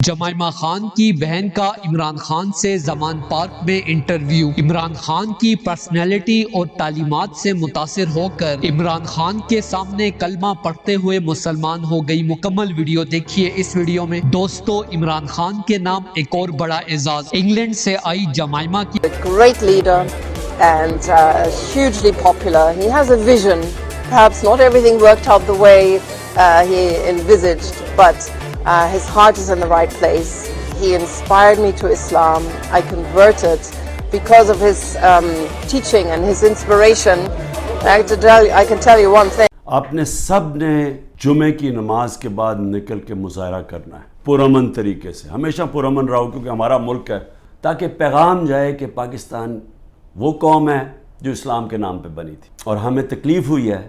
जमाइमा खान की बहन का इमरान खान से जमान पार्क में इंटरव्यू। इमरान खान की पर्सनैलिटी और तालीमात से मुतासिर होकर इमरान खान के सामने कलमा पढ़ते हुए मुसलमान हो गई। मुकम्मल वीडियो देखिए इस वीडियो में। दोस्तों, इमरान खान के नाम एक और बड़ा एजाज। इंग्लैंड से आई जमाइमा की great leader and hugely popular. He has a vision. Perhaps not everything worked out the way he envisaged, but his heart is in the right place. He inspired me to Islam. I converted because of his teaching and his inspiration. I can tell you one thing. आपने सब ने जुमे की नमाज के बाद निकल के मुजाहरा करना है पुरअमन तरीके से। हमेशा पुरअमन रहो, क्योंकि हमारा मुल्क है, ताकि पैगाम जाए कि पाकिस्तान वो कौम है जो इस्लाम के नाम पे बनी थी। और हमें तकलीफ़ हुई है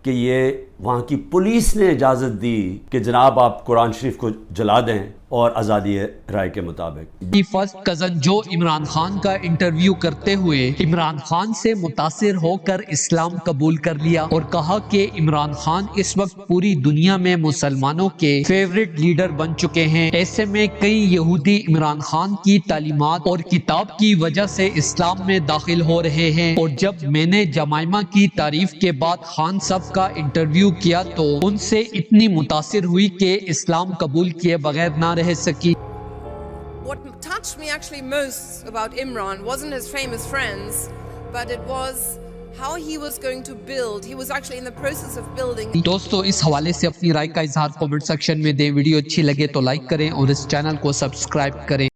कि ये वहाँ की पुलिस ने इजाज़त दी कि जनाब आप कुरान शरीफ को जला दें और आज़ादी राय के मुताबिक। फर्स्ट कजन जो इमरान खान का इंटरव्यू करते हुए इमरान खान से मुतासिर होकर इस्लाम कबूल कर लिया और कहा कि इमरान खान इस वक्त पूरी दुनिया में मुसलमानों के फेवरेट लीडर बन चुके हैं। ऐसे में कई यहूदी इमरान खान की तालीमात और किताब की वजह से इस्लाम में दाखिल हो रहे हैं। और जब मैंने जमाइमा की तारीफ के बाद खान साहब का इंटरव्यू किया तो उनसे इतनी मुतासिर हुई कि इस्लाम कबूल किए बगैर ना रह सकी। What touched me actually most about Imran wasn't his famous friends, but it was how he was going to build. He was actually in the process of building. दोस्तों, इस हवाले से अपनी राय का इजहार कमेंट सेक्शन में दें। वीडियो अच्छी लगे तो लाइक करें और इस चैनल को सब्सक्राइब करें।